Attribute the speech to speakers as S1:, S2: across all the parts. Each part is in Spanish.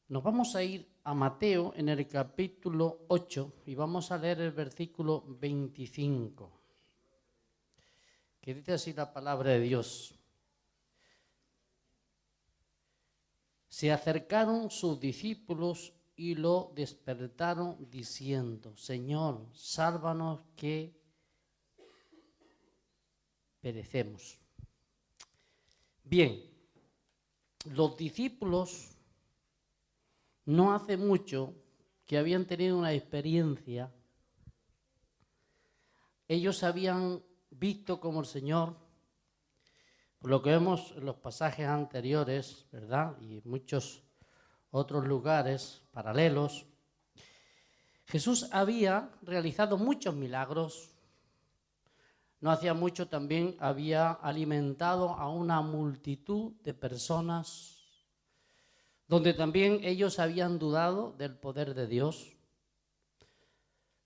S1: Nos vamos a ir a Mateo en el capítulo 8 y vamos a leer el versículo 25, que dice así la palabra de Dios. Se acercaron sus discípulos y lo despertaron diciendo: Señor, sálvanos que perecemos. Bien, los discípulos no hace mucho que habían tenido una experiencia. Ellos habían visto como el Señor, por lo que vemos en los pasajes anteriores, ¿verdad? Y en muchos otros lugares paralelos, Jesús había realizado muchos milagros. No hacía mucho también había alimentado a una multitud de personas, donde también ellos habían dudado del poder de Dios.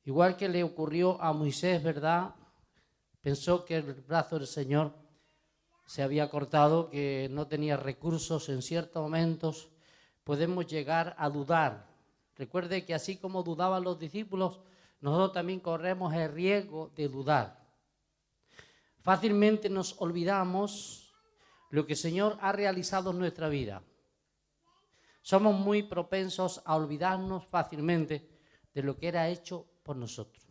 S1: Igual que le ocurrió a Moisés, ¿verdad? Pensó que el brazo del Señor se había cortado, que no tenía recursos en ciertos momentos. Podemos llegar a dudar. Recuerde que así como dudaban los discípulos, nosotros también corremos el riesgo de dudar. Fácilmente nos olvidamos lo que el Señor ha realizado en nuestra vida. Somos muy propensos a olvidarnos fácilmente de lo que era hecho por nosotros.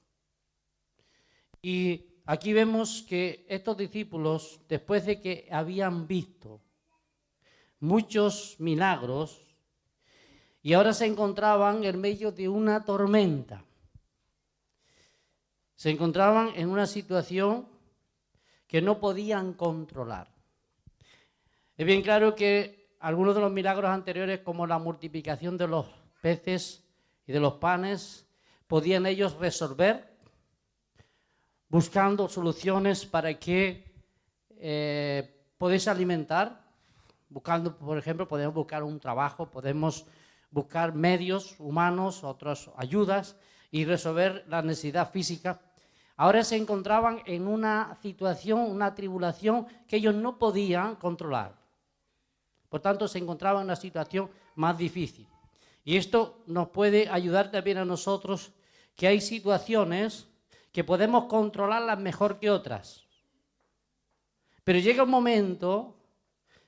S1: Y aquí vemos que estos discípulos, después de que habían visto muchos milagros, y ahora se encontraban en medio de una tormenta. Se encontraban en una situación que no podían controlar. Es bien claro que algunos de los milagros anteriores, como la multiplicación de los peces y de los panes, podían ellos resolver buscando soluciones para que pudiese alimentar. Buscando, por ejemplo, podemos buscar un trabajo, podemos buscar medios humanos, otras ayudas y resolver la necesidad física. Ahora se encontraban en una situación, una tribulación que ellos no podían controlar. Por tanto, se encontraban en una situación más difícil. Y esto nos puede ayudar también a nosotros, que hay situaciones que podemos controlarlas mejor que otras. Pero llega un momento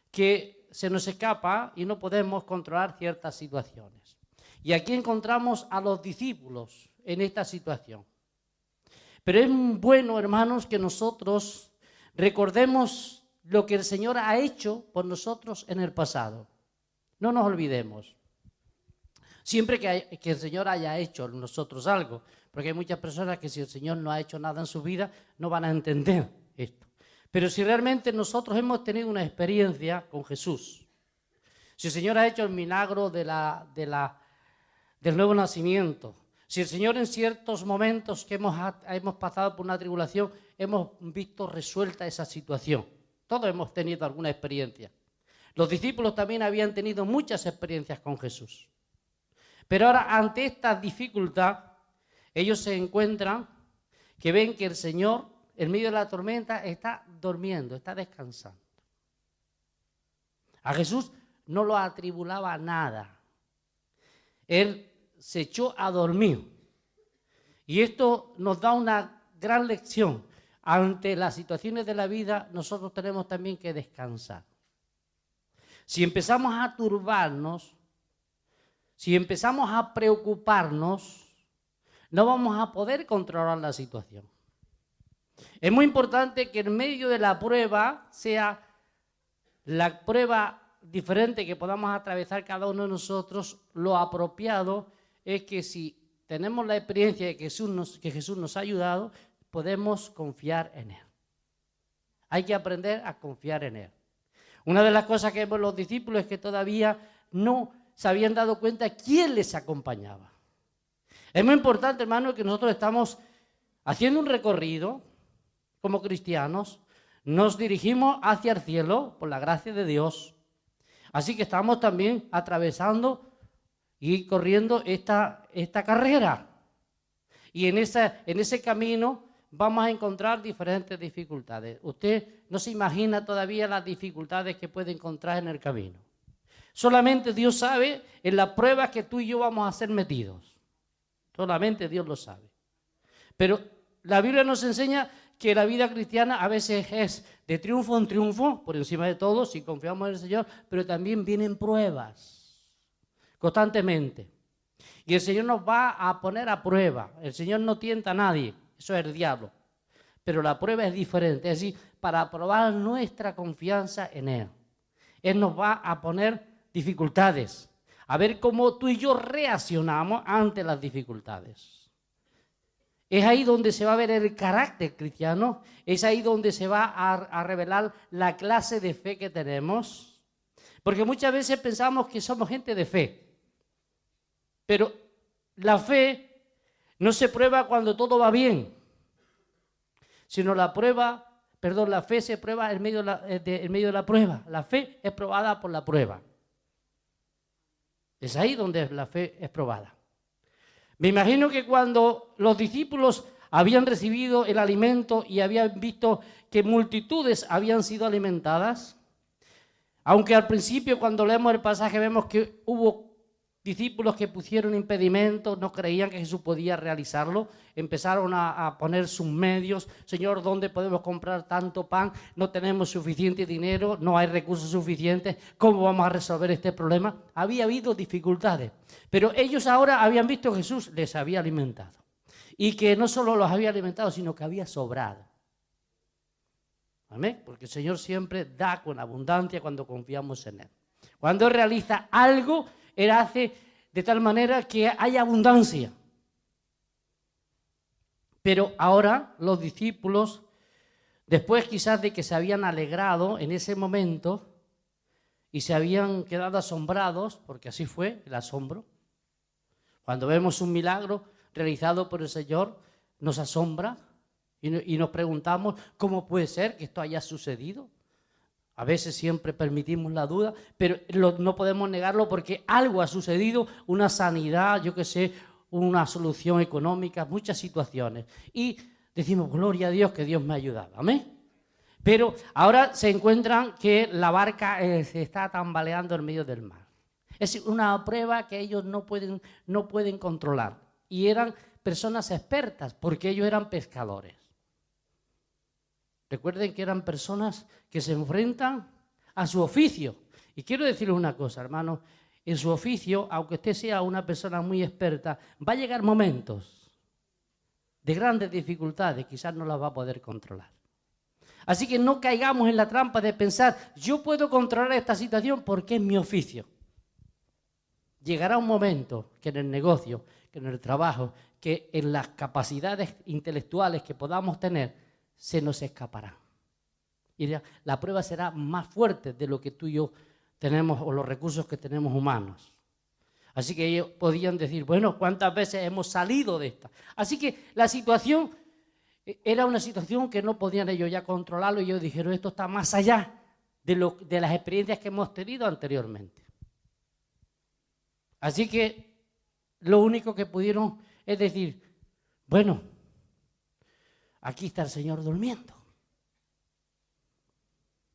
S1: que se nos escapa y no podemos controlar ciertas situaciones. Y aquí encontramos a los discípulos en esta situación. Pero es bueno, hermanos, que nosotros recordemos lo que el Señor ha hecho por nosotros en el pasado. No nos olvidemos. Siempre que el Señor haya hecho en nosotros algo, porque hay muchas personas que si el Señor no ha hecho nada en su vida, no van a entender esto. Pero si realmente nosotros hemos tenido una experiencia con Jesús, si el Señor ha hecho el milagro del nuevo nacimiento, si el Señor en ciertos momentos que hemos pasado por una tribulación, hemos visto resuelta esa situación. Todos hemos tenido alguna experiencia. Los discípulos también habían tenido muchas experiencias con Jesús. Pero ahora, ante esta dificultad, ellos se encuentran que ven que el Señor, en medio de la tormenta, está durmiendo, está descansando. A Jesús no lo atribulaba nada. Él se echó a dormir. Y esto nos da una gran lección. Ante las situaciones de la vida, nosotros tenemos también que descansar. Si empezamos a turbarnos, si empezamos a preocuparnos, no vamos a poder controlar la situación. Es muy importante que en medio de la prueba sea la prueba diferente que podamos atravesar cada uno de nosotros. Lo apropiado es que si tenemos la experiencia de que Jesús nos ha ayudado, podemos confiar en Él. Hay que aprender a confiar en Él. Una de las cosas que vemos los discípulos es que todavía no se habían dado cuenta quién les acompañaba. Es muy importante, hermano, que nosotros estamos haciendo un recorrido como cristianos, nos dirigimos hacia el cielo por la gracia de Dios. Así que estamos también atravesando y corriendo esta carrera. Y en ese camino vamos a encontrar diferentes dificultades. Usted no se imagina todavía las dificultades que puede encontrar en el camino. Solamente Dios sabe en las pruebas que tú y yo vamos a ser metidos. Solamente Dios lo sabe. Pero la Biblia nos enseña que la vida cristiana a veces es de triunfo en triunfo, por encima de todo, si confiamos en el Señor, pero también vienen pruebas constantemente. Y el Señor nos va a poner a prueba. El Señor no tienta a nadie, eso es el diablo. Pero la prueba es diferente, es decir, para probar nuestra confianza en Él. Él nos va a poner dificultades, a ver cómo tú y yo reaccionamos ante las dificultades. Es ahí donde se va a ver el carácter cristiano, es ahí donde se va a revelar la clase de fe que tenemos. Porque muchas veces pensamos que somos gente de fe, pero la fe no se prueba cuando todo va bien, sino la fe se prueba en medio de la prueba. La fe es probada por la prueba. Es ahí donde la fe es probada. Me imagino que cuando los discípulos habían recibido el alimento y habían visto que multitudes habían sido alimentadas, aunque al principio cuando leemos el pasaje vemos que hubo discípulos que pusieron impedimentos, no creían que Jesús podía realizarlo, empezaron a poner sus medios. Señor, ¿dónde podemos comprar tanto pan? No tenemos suficiente dinero, no hay recursos suficientes, ¿cómo vamos a resolver este problema? Había habido dificultades, pero ellos ahora habían visto que Jesús les había alimentado y que no solo los había alimentado, sino que había sobrado. Amén, porque el Señor siempre da con abundancia cuando confiamos en Él. Cuando Él realiza algo, Él hace de tal manera que haya abundancia. Pero ahora los discípulos, después quizás de que se habían alegrado en ese momento y se habían quedado asombrados, porque así fue el asombro. Cuando vemos un milagro realizado por el Señor, nos asombra y nos preguntamos cómo puede ser que esto haya sucedido. A veces siempre permitimos la duda, pero no podemos negarlo porque algo ha sucedido, una sanidad, yo qué sé, una solución económica, muchas situaciones. Y decimos, gloria a Dios que Dios me ha ayudado. Amén. Pero ahora se encuentran que la barca se está tambaleando en medio del mar. Es una prueba que ellos no pueden controlar. Y eran personas expertas porque ellos eran pescadores. Recuerden que eran personas que se enfrentan a su oficio. Y quiero decirles una cosa, hermanos, en su oficio, aunque usted sea una persona muy experta, va a llegar momentos de grandes dificultades, quizás no las va a poder controlar. Así que no caigamos en la trampa de pensar, yo puedo controlar esta situación porque es mi oficio. Llegará un momento que en el negocio, que en el trabajo, que en las capacidades intelectuales que podamos tener, se nos escapará. Y la prueba será más fuerte de lo que tú y yo tenemos o los recursos que tenemos humanos. Así que ellos podían decir, bueno, ¿cuántas veces hemos salido de esta? Así que la situación era una situación que no podían ellos ya controlarlo y ellos dijeron, esto está más allá de las experiencias que hemos tenido anteriormente. Así que lo único que pudieron es decir, bueno, aquí está el Señor durmiendo.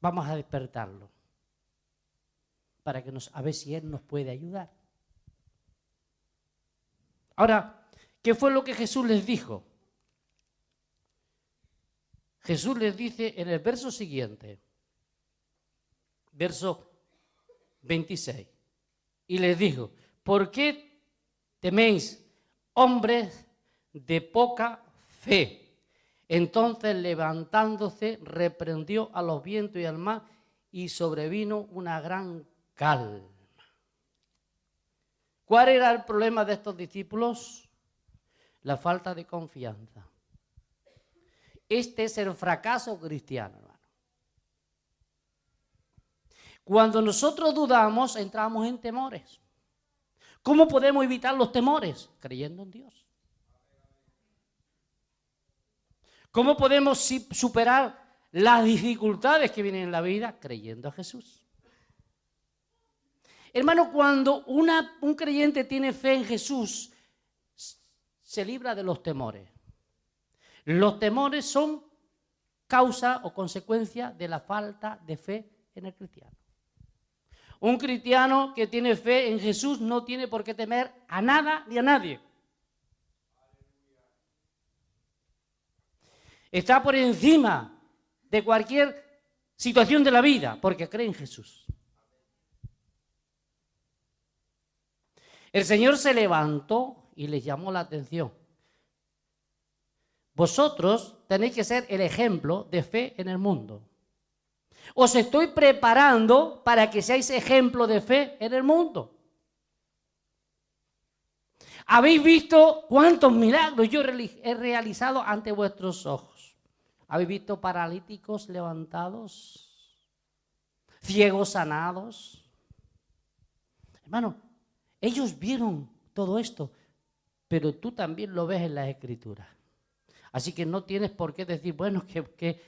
S1: Vamos a despertarlo para que a ver si Él nos puede ayudar. Ahora, ¿qué fue lo que Jesús les dijo? Jesús les dice en el verso siguiente, verso 26, y les dijo, ¿por qué teméis, hombres de poca fe? Entonces, levantándose, reprendió a los vientos y al mar, y sobrevino una gran calma. ¿Cuál era el problema de estos discípulos? La falta de confianza. Este es el fracaso cristiano, hermano. Cuando nosotros dudamos, entramos en temores. ¿Cómo podemos evitar los temores? Creyendo en Dios. ¿Cómo podemos superar las dificultades que vienen en la vida? Creyendo a Jesús. Hermano, cuando un creyente tiene fe en Jesús, se libra de los temores. Los temores son causa o consecuencia de la falta de fe en el cristiano. Un cristiano que tiene fe en Jesús no tiene por qué temer a nada ni a nadie. Está por encima de cualquier situación de la vida porque cree en Jesús. El Señor se levantó y les llamó la atención. Vosotros tenéis que ser el ejemplo de fe en el mundo. Os estoy preparando para que seáis ejemplo de fe en el mundo. Habéis visto cuántos milagros yo he realizado ante vuestros ojos. Habéis visto paralíticos levantados, ciegos sanados. Hermano, ellos vieron todo esto, pero tú también lo ves en las Escrituras. Así que no tienes por qué decir, bueno, qué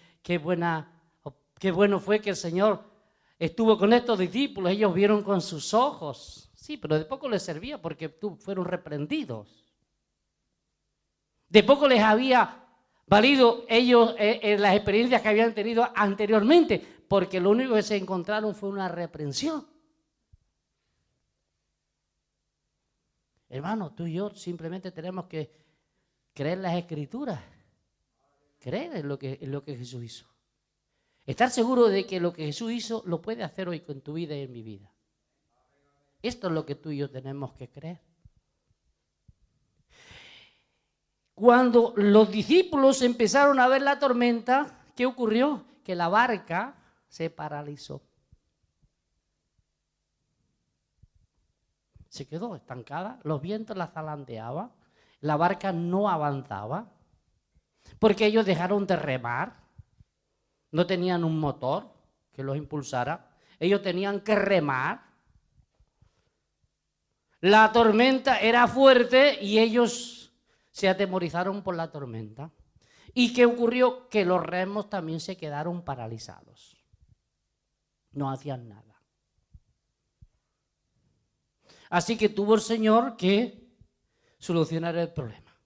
S1: bueno fue que el Señor estuvo con estos discípulos, ellos vieron con sus ojos. Sí, pero de poco les servía porque fueron reprendidos. De poco les había valido ellos las experiencias que habían tenido anteriormente, porque lo único que se encontraron fue una reprensión. Hermano, tú y yo simplemente tenemos que creer las Escrituras, creer en lo que Jesús hizo. Estar seguro de que lo que Jesús hizo lo puede hacer hoy con tu vida y en mi vida. Esto es lo que tú y yo tenemos que creer. Cuando los discípulos empezaron a ver la tormenta, ¿qué ocurrió? Que la barca se paralizó. Se quedó estancada, los vientos la zarandeaban, la barca no avanzaba, porque ellos dejaron de remar, no tenían un motor que los impulsara, ellos tenían que remar. La tormenta era fuerte y ellos se atemorizaron por la tormenta. ¿Y qué ocurrió? Que los remos también se quedaron paralizados, no hacían nada. Así que tuvo el Señor que solucionar el problema.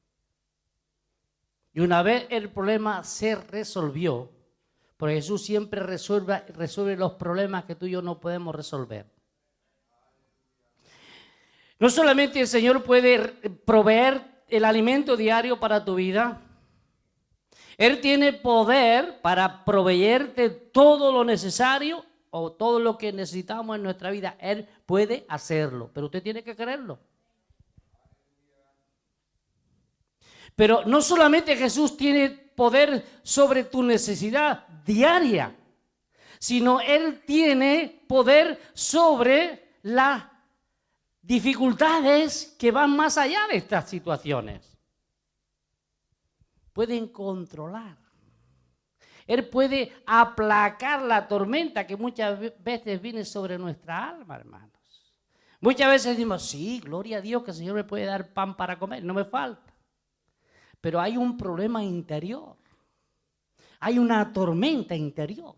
S1: Y una vez el problema se resolvió, porque Jesús siempre resuelve los problemas que tú y yo no podemos resolver. No solamente el Señor puede proveer el alimento diario para tu vida, Él tiene poder para proveerte todo lo necesario o todo lo que necesitamos en nuestra vida. Él puede hacerlo, pero usted tiene que creerlo. Pero no solamente Jesús tiene poder sobre tu necesidad diaria, sino Él tiene poder sobre las dificultades que van más allá de estas situaciones. Pueden controlar. Él puede aplacar la tormenta que muchas veces viene sobre nuestra alma, hermanos. Muchas veces decimos, sí, gloria a Dios que el Señor me puede dar pan para comer, no me falta. Pero hay un problema interior. Hay una tormenta interior.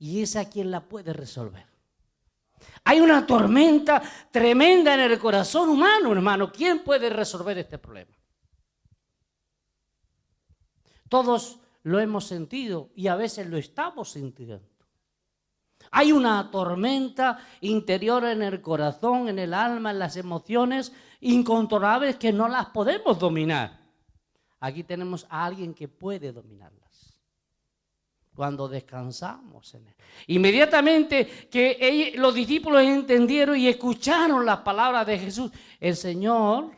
S1: Y esa quien la puede resolver. Hay una tormenta tremenda en el corazón humano, hermano. ¿Quién puede resolver este problema? Todos lo hemos sentido y a veces lo estamos sintiendo. Hay una tormenta interior en el corazón, en el alma, en las emociones incontrolables que no las podemos dominar. Aquí tenemos a alguien que puede dominarlas. Cuando descansamos en Él. Inmediatamente que los discípulos entendieron y escucharon las palabras de Jesús, el Señor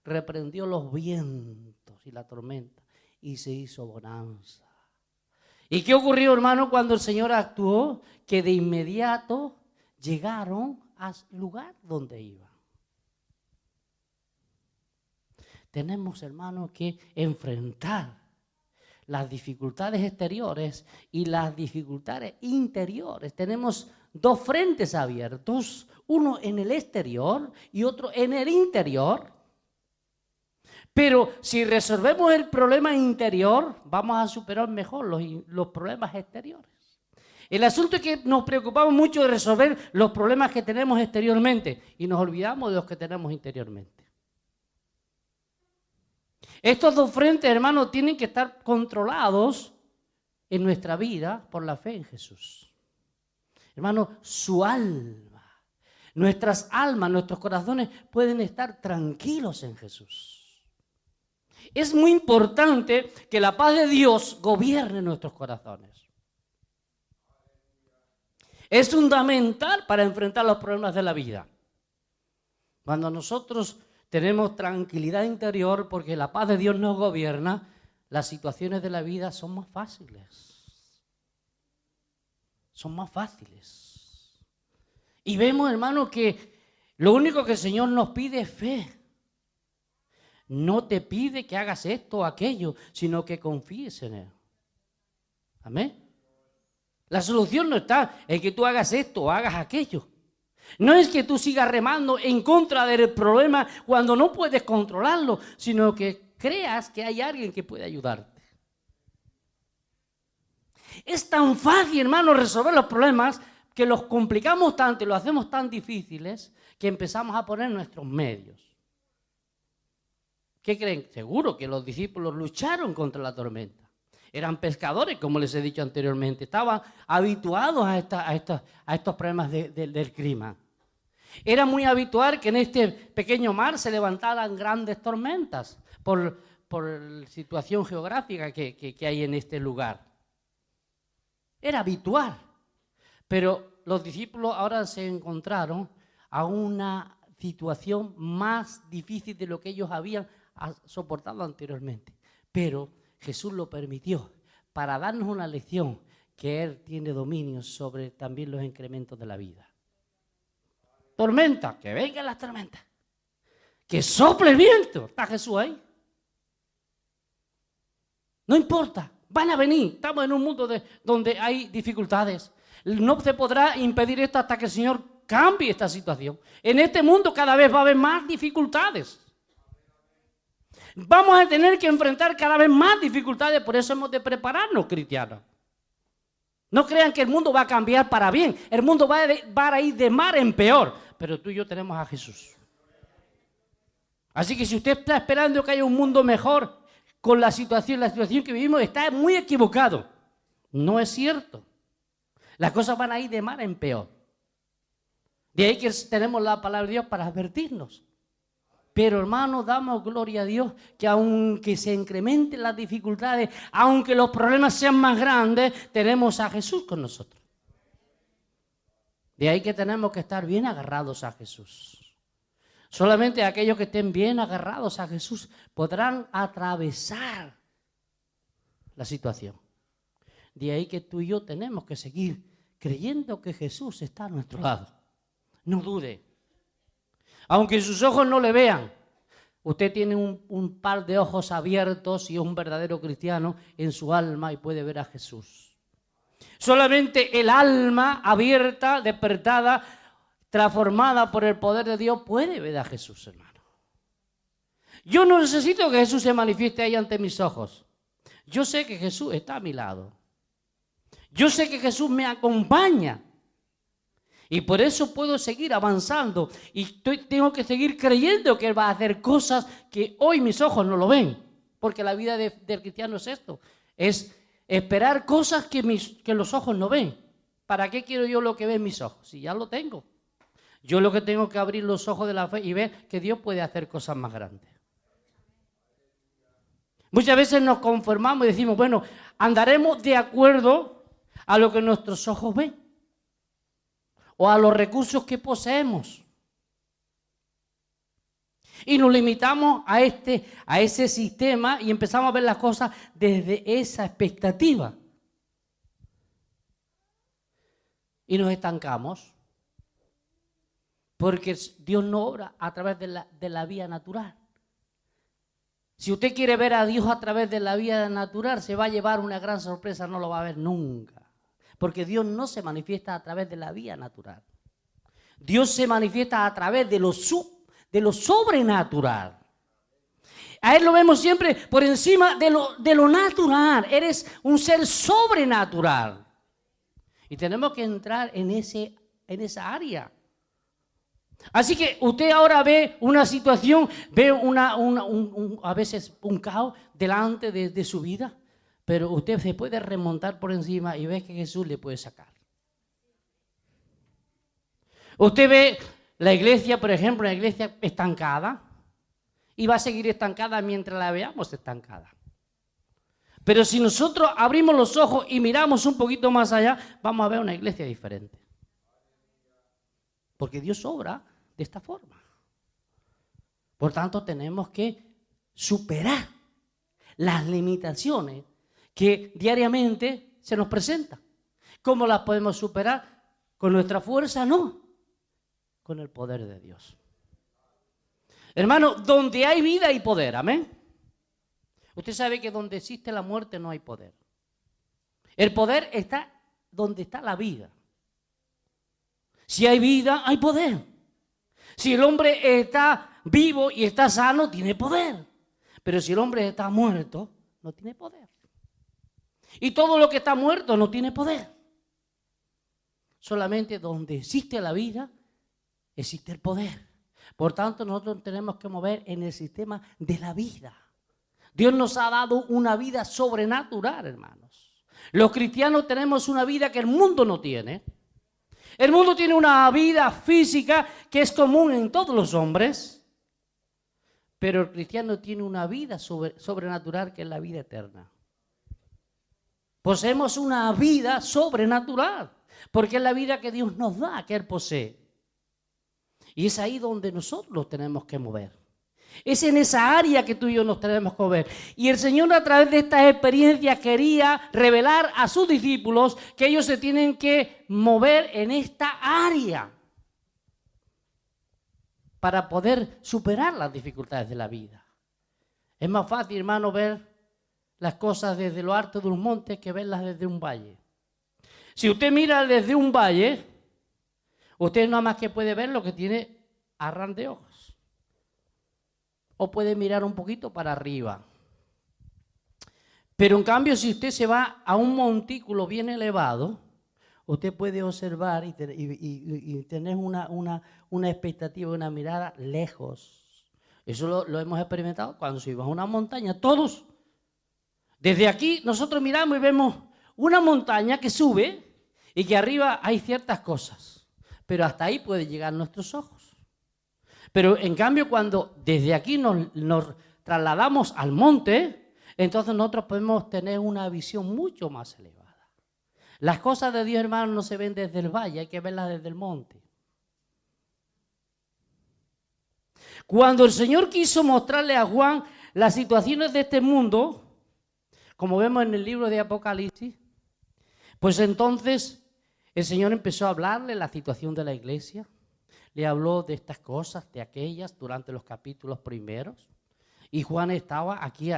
S1: reprendió los vientos y la tormenta y se hizo bonanza. ¿Y qué ocurrió, hermano, cuando el Señor actuó? Que de inmediato llegaron al lugar donde iban. Tenemos, hermano, que enfrentar las dificultades exteriores y las dificultades interiores. Tenemos dos frentes abiertos, uno en el exterior y otro en el interior. Pero si resolvemos el problema interior, vamos a superar mejor los problemas exteriores. El asunto es que nos preocupamos mucho de resolver los problemas que tenemos exteriormente y nos olvidamos de los que tenemos interiormente. Estos dos frentes, hermanos, tienen que estar controlados en nuestra vida por la fe en Jesús. hermano, su alma, nuestras almas, nuestros corazones pueden estar tranquilos en Jesús. Es muy importante que la paz de Dios gobierne nuestros corazones. Es fundamental para enfrentar los problemas de la vida. Cuando nosotros tenemos tranquilidad interior porque la paz de Dios nos gobierna, las situaciones de la vida son más fáciles. Son más fáciles. Y vemos, hermano, que lo único que el Señor nos pide es fe. No te pide que hagas esto o aquello, sino que confíes en Él. Amén. La solución no está en que tú hagas esto o hagas aquello. No es que tú sigas remando en contra del problema cuando no puedes controlarlo, sino que creas que hay alguien que puede ayudarte. Es tan fácil, hermano, resolver los problemas que los complicamos tanto y los hacemos tan difíciles que empezamos a poner nuestros medios. ¿Qué creen? Seguro que los discípulos lucharon contra la tormenta. Eran pescadores, como les he dicho anteriormente. Estaban habituados a estos problemas del clima. Era muy habitual que en este pequeño mar se levantaran grandes tormentas por la situación geográfica que hay en este lugar. Era habitual. Pero los discípulos ahora se encontraron a una situación más difícil de lo que ellos habían soportado anteriormente. Pero Jesús lo permitió para darnos una lección que Él tiene dominio sobre también los incrementos de la vida. Tormenta, que vengan las tormentas. Que sople el viento. ¿Está Jesús ahí? No importa, van a venir. Estamos en un mundo donde hay dificultades. No se podrá impedir esto hasta que el Señor cambie esta situación. En este mundo cada vez va a haber más dificultades. Vamos a tener que enfrentar cada vez más dificultades, por eso hemos de prepararnos, cristianos. No crean que el mundo va a cambiar para bien, el mundo va a ir de mal en peor, pero tú y yo tenemos a Jesús. Así que si usted está esperando que haya un mundo mejor con la situación que vivimos, está muy equivocado. No es cierto. Las cosas van a ir de mal en peor. De ahí que tenemos la palabra de Dios para advertirnos. Pero hermano, damos gloria a Dios que aunque se incrementen las dificultades, aunque los problemas sean más grandes, tenemos a Jesús con nosotros. De ahí que tenemos que estar bien agarrados a Jesús. Solamente aquellos que estén bien agarrados a Jesús podrán atravesar la situación. De ahí que tú y yo tenemos que seguir creyendo que Jesús está a nuestro lado. No dude. Aunque sus ojos no le vean, usted tiene un par de ojos abiertos y es un verdadero cristiano en su alma y puede ver a Jesús. Solamente el alma abierta, despertada, transformada por el poder de Dios puede ver a Jesús, hermano. Yo no necesito que Jesús se manifieste ahí ante mis ojos. Yo sé que Jesús está a mi lado. Yo sé que Jesús me acompaña. Y por eso puedo seguir avanzando y tengo que seguir creyendo que Él va a hacer cosas que hoy mis ojos no lo ven. Porque la vida del cristiano es esto, es esperar cosas que los ojos no ven. ¿Para qué quiero yo lo que ven mis ojos? Si ya lo tengo. Yo lo que tengo que abrir los ojos de la fe y ver que Dios puede hacer cosas más grandes. Muchas veces nos conformamos y decimos, bueno, andaremos de acuerdo a lo que nuestros ojos ven. O a los recursos que poseemos. Y nos limitamos a ese sistema y empezamos a ver las cosas desde esa expectativa. Y nos estancamos. Porque Dios no obra a través de la vía natural. Si usted quiere ver a Dios a través de la vía natural, se va a llevar una gran sorpresa, no lo va a ver nunca. Porque Dios no se manifiesta a través de la vía natural. Dios se manifiesta a través de lo sobrenatural. A Él lo vemos siempre por encima de lo natural. Eres un ser sobrenatural. Y tenemos que entrar en esa área. Así que usted ahora ve una situación, ve a veces un caos delante de su vida. Pero usted se puede remontar por encima y ve que Jesús le puede sacar. Usted ve la iglesia, por ejemplo, una iglesia estancada, y va a seguir estancada mientras la veamos estancada. Pero si nosotros abrimos los ojos y miramos un poquito más allá, vamos a ver una iglesia diferente. Porque Dios obra de esta forma. Por tanto, tenemos que superar las limitaciones que diariamente se nos presentan. ¿Cómo las podemos superar? ¿Con nuestra fuerza? No. Con el poder de Dios. Hermano, donde hay vida hay poder, amén. Usted sabe que donde existe la muerte no hay poder. El poder está donde está la vida. Si hay vida, hay poder. Si el hombre está vivo y está sano, tiene poder. Pero si el hombre está muerto, no tiene poder. Y todo lo que está muerto no tiene poder. Solamente donde existe la vida, existe el poder. Por tanto, nosotros tenemos que mover en el sistema de la vida. Dios nos ha dado una vida sobrenatural, hermanos. Los cristianos tenemos una vida que el mundo no tiene. El mundo tiene una vida física que es común en todos los hombres, pero el cristiano tiene una vida sobrenatural que es la vida eterna. Poseemos una vida sobrenatural, porque es la vida que Dios nos da, que Él posee. Y es ahí donde nosotros nos tenemos que mover. Es en esa área que tú y yo nos tenemos que mover. Y el Señor, a través de estas experiencias, quería revelar a sus discípulos que ellos se tienen que mover en esta área para poder superar las dificultades de la vida. Es más fácil, hermano, ver las cosas desde lo alto de un monte que verlas desde un valle. Si usted mira desde un valle, usted nada más que puede ver lo que tiene a ras de ojos. O puede mirar un poquito para arriba. Pero en cambio, si usted se va a un montículo bien elevado, usted puede observar y tener una expectativa, una mirada lejos. Eso lo hemos experimentado cuando subimos a una montaña, todos. Desde aquí nosotros miramos y vemos una montaña que sube y que arriba hay ciertas cosas. Pero hasta ahí pueden llegar nuestros ojos. Pero en cambio, cuando desde aquí nos trasladamos al monte, entonces nosotros podemos tener una visión mucho más elevada. Las cosas de Dios, hermanos, no se ven desde el valle, hay que verlas desde el monte. Cuando el Señor quiso mostrarle a Juan las situaciones de este mundo, como vemos en el libro de Apocalipsis, pues entonces el Señor empezó a hablarle la situación de la iglesia. Le habló de estas cosas, de aquellas, durante los capítulos primeros. Y Juan estaba aquí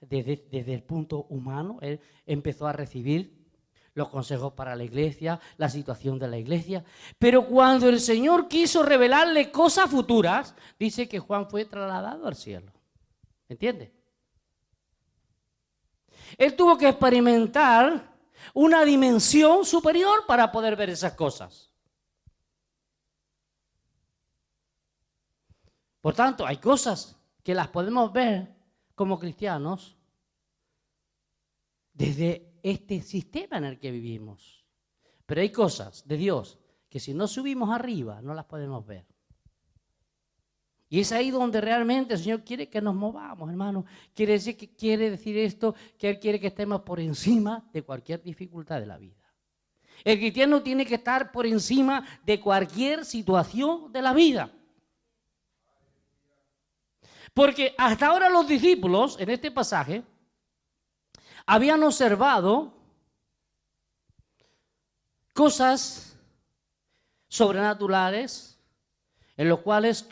S1: desde el punto humano. Él empezó a recibir los consejos para la iglesia, la situación de la iglesia. Pero cuando el Señor quiso revelarle cosas futuras, dice que Juan fue trasladado al cielo. ¿Entiende? Él tuvo que experimentar una dimensión superior para poder ver esas cosas. Por tanto, hay cosas que las podemos ver como cristianos desde este sistema en el que vivimos. Pero hay cosas de Dios que si no subimos arriba no las podemos ver. Y es ahí donde realmente el Señor quiere que nos movamos, hermano. Quiere decir esto, que Él quiere que estemos por encima de cualquier dificultad de la vida. El cristiano tiene que estar por encima de cualquier situación de la vida. Porque hasta ahora los discípulos, en este pasaje, habían observado cosas sobrenaturales en los cuales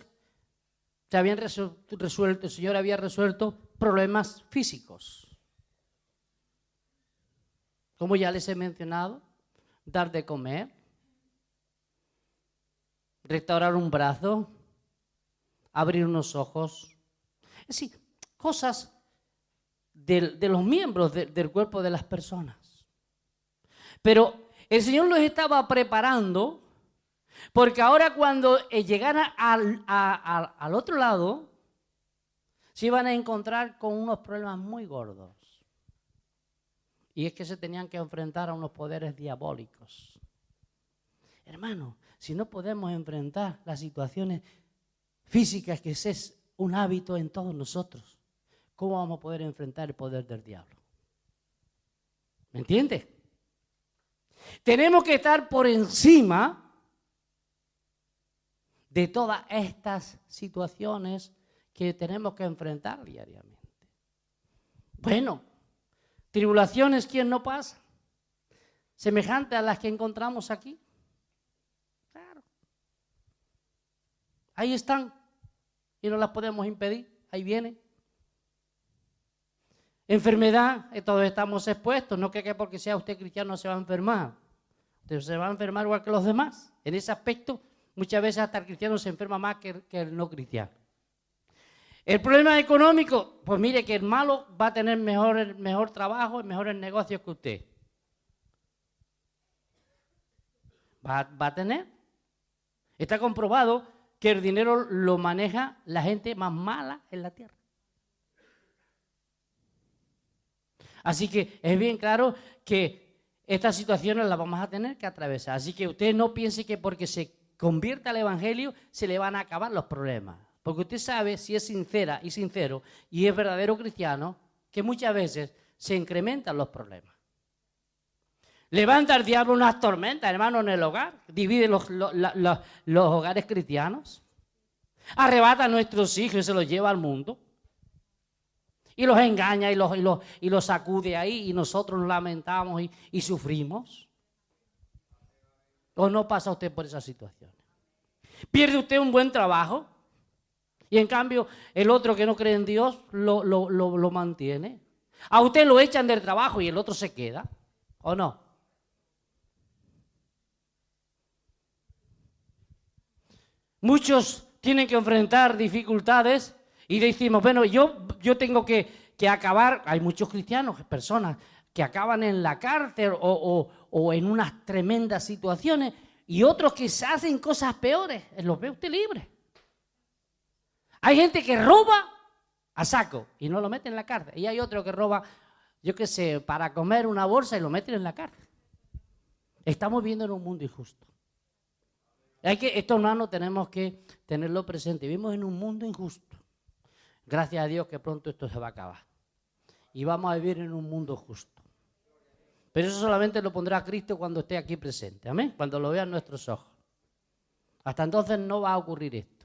S1: se habían resuelto, el Señor había resuelto problemas físicos. Como ya les he mencionado, dar de comer, restaurar un brazo, abrir unos ojos. Es decir, cosas de los miembros del cuerpo de las personas. Pero el Señor los estaba preparando porque ahora cuando llegaran al otro lado, se iban a encontrar con unos problemas muy gordos. Y es que se tenían que enfrentar a unos poderes diabólicos. Hermano, si no podemos enfrentar las situaciones físicas, que ese es un hábito en todos nosotros, ¿cómo vamos a poder enfrentar el poder del diablo? ¿Me entiendes? Tenemos que estar por encima de todas estas situaciones que tenemos que enfrentar diariamente. Bueno, tribulaciones, ¿quién no pasa? Semejante a las que encontramos aquí. Claro. Ahí están y no las podemos impedir. Ahí vienen. Enfermedad, todos estamos expuestos. No que porque sea usted cristiano se va a enfermar. Usted se va a enfermar igual que los demás. En ese aspecto, muchas veces hasta el cristiano se enferma más que el no cristiano. El problema económico, pues mire que el malo va a tener mejor trabajo y mejores negocios que usted. Va a tener. Está comprobado que el dinero lo maneja la gente más mala en la tierra. Así que es bien claro que estas situaciones las vamos a tener que atravesar. Así que usted no piense que porque se convierta al evangelio se le van a acabar los problemas. Porque usted sabe, si es sincera y sincero y es verdadero cristiano, que muchas veces se incrementan los problemas. Levanta el diablo unas tormentas, hermano, en el hogar. Divide los hogares cristianos. Arrebata a nuestros hijos y se los lleva al mundo. Y los engaña y los sacude ahí y nosotros nos lamentamos y sufrimos. ¿O no pasa usted por esa situación? ¿Pierde usted un buen trabajo? Y en cambio el otro que no cree en Dios lo mantiene. A usted lo echan del trabajo y el otro se queda. ¿O no? Muchos tienen que enfrentar dificultades y decimos, bueno, yo tengo que acabar. Hay muchos cristianos, personas que acaban en la cárcel o en unas tremendas situaciones y otros que se hacen cosas peores. Los ve usted libres. Hay gente que roba a saco y no lo meten en la cárcel. Y hay otro que roba, yo qué sé, para comer una bolsa y lo meten en la cárcel. Estamos viviendo en un mundo injusto. Esto, hermano, tenemos que tenerlo presente. Vivimos en un mundo injusto. Gracias a Dios que pronto esto se va a acabar. Y vamos a vivir en un mundo justo. Pero eso solamente lo pondrá Cristo cuando esté aquí presente. Amén. Cuando lo vean nuestros ojos. Hasta entonces no va a ocurrir esto.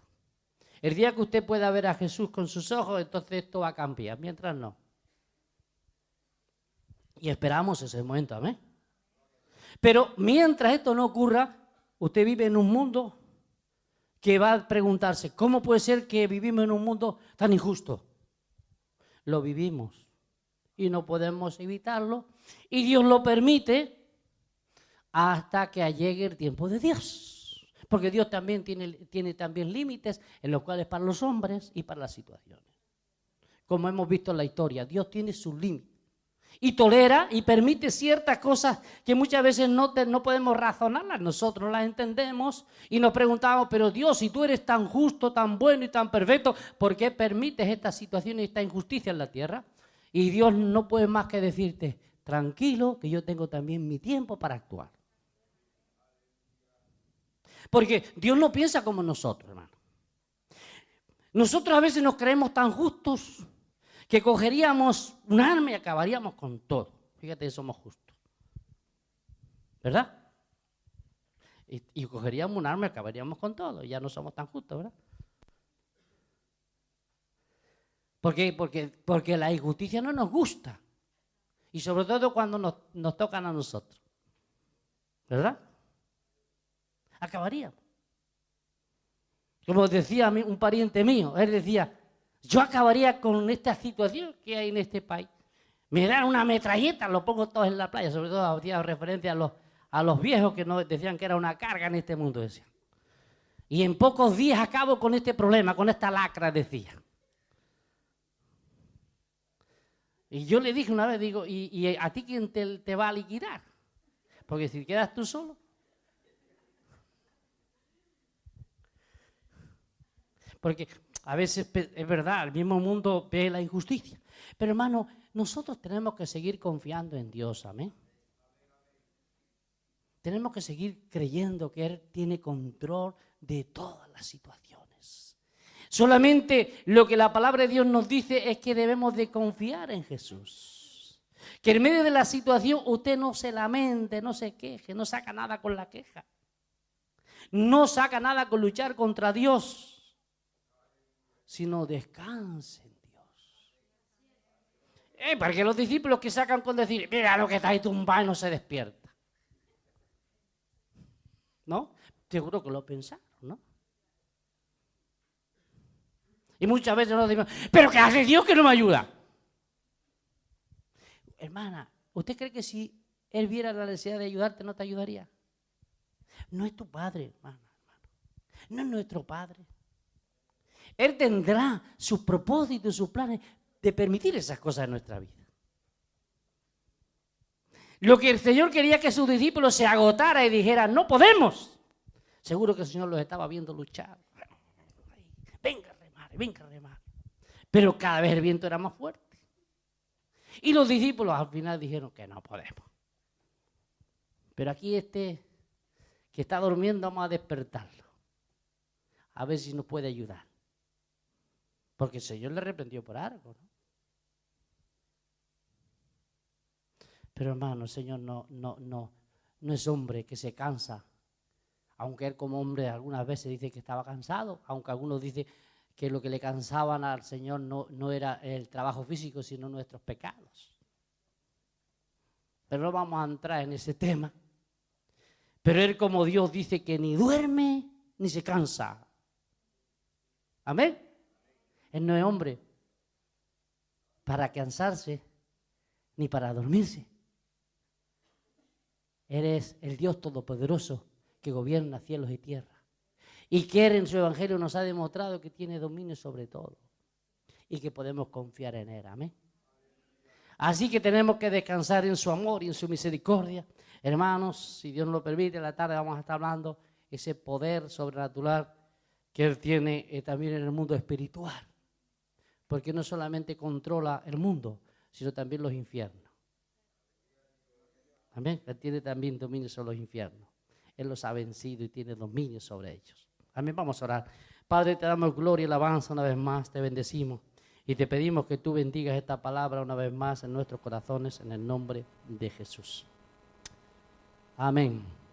S1: El día que usted pueda ver a Jesús con sus ojos, entonces esto va a cambiar. Mientras no. Y esperamos ese momento. Amén. Pero mientras esto no ocurra, usted vive en un mundo que va a preguntarse, ¿cómo puede ser que vivimos en un mundo tan injusto? Lo vivimos y no podemos evitarlo y Dios lo permite hasta que llegue el tiempo de Dios. Porque Dios también tiene también límites en los cuales para los hombres y para las situaciones. Como hemos visto en la historia, Dios tiene sus límites. Y tolera y permite ciertas cosas que muchas veces no podemos razonarlas, nosotros las entendemos y nos preguntamos, pero Dios, si tú eres tan justo, tan bueno y tan perfecto, ¿por qué permites esta situación y esta injusticia en la tierra? Y Dios no puede más que decirte, tranquilo, que yo tengo también mi tiempo para actuar. Porque Dios no piensa como nosotros, hermano. Nosotros a veces nos creemos tan justos que cogeríamos un arma y acabaríamos con todo. Fíjate, somos justos. ¿Verdad? Y cogeríamos un arma y acabaríamos con todo. Ya no somos tan justos, ¿verdad? ¿Por qué? Porque la injusticia no nos gusta. Y sobre todo cuando nos tocan a nosotros. ¿Verdad? Acabaríamos. Como decía un pariente mío, él decía, yo acabaría con esta situación que hay en este país. Me dan una metralleta, lo pongo todos en la playa, sobre todo hacía referencia a los viejos que nos decían que era una carga en este mundo, decían. Y en pocos días acabo con este problema, con esta lacra, decía. Y yo le dije una vez, digo, ¿y a ti quién te va a liquidar? Porque si quedas tú solo. Porque a veces es verdad, el mismo mundo ve la injusticia. Pero hermano, nosotros tenemos que seguir confiando en Dios, amén. tenemos que seguir creyendo que Él tiene control de todas las situaciones. Solamente lo que la palabra de Dios nos dice es que debemos de confiar en Jesús. Que en medio de la situación usted no se lamente, no se queje, no saca nada con la queja. No saca nada con luchar contra Dios, sino descanse en Dios. Porque los discípulos que sacan con decir, mira lo que está ahí tumbado y no se despierta. ¿No? Seguro que lo pensaron, ¿no? Y muchas veces nos decimos, ¿pero qué hace Dios que no me ayuda? Hermana, ¿usted cree que si Él viera la necesidad de ayudarte, no te ayudaría? No es tu padre, hermano. No es nuestro padre. Él tendrá sus propósitos, sus planes de permitir esas cosas en nuestra vida. Lo que el Señor quería que sus discípulos se agotaran y dijeran, no podemos. Seguro que el Señor los estaba viendo luchar. Venga a remar, venga a remar. Pero cada vez el viento era más fuerte. Y los discípulos al final dijeron que no podemos. Pero aquí que está durmiendo, vamos a despertarlo. A ver si nos puede ayudar. Porque el Señor le reprendió por algo, ¿no? Pero hermano, el Señor no es hombre que se cansa. Aunque Él como hombre algunas veces dice que estaba cansado. Aunque algunos dicen que lo que le cansaban al Señor no era el trabajo físico, sino nuestros pecados. Pero no vamos a entrar en ese tema. Pero Él como Dios dice que ni duerme ni se cansa. Amén. Él no es hombre para cansarse ni para dormirse. Él es el Dios todopoderoso que gobierna cielos y tierra. Y que Él en su evangelio nos ha demostrado que tiene dominio sobre todo. Y que podemos confiar en Él. Amén. Así que tenemos que descansar en su amor y en su misericordia. Hermanos, si Dios nos lo permite, en la tarde vamos a estar hablando ese poder sobrenatural que Él tiene también en el mundo espiritual. Porque no solamente controla el mundo, sino también los infiernos. Amén. Él tiene también dominio sobre los infiernos. Él los ha vencido y tiene dominio sobre ellos. Amén. Vamos a orar. Padre, te damos gloria y alabanza una vez más. Te bendecimos y te pedimos que tú bendigas esta palabra una vez más en nuestros corazones en el nombre de Jesús. Amén.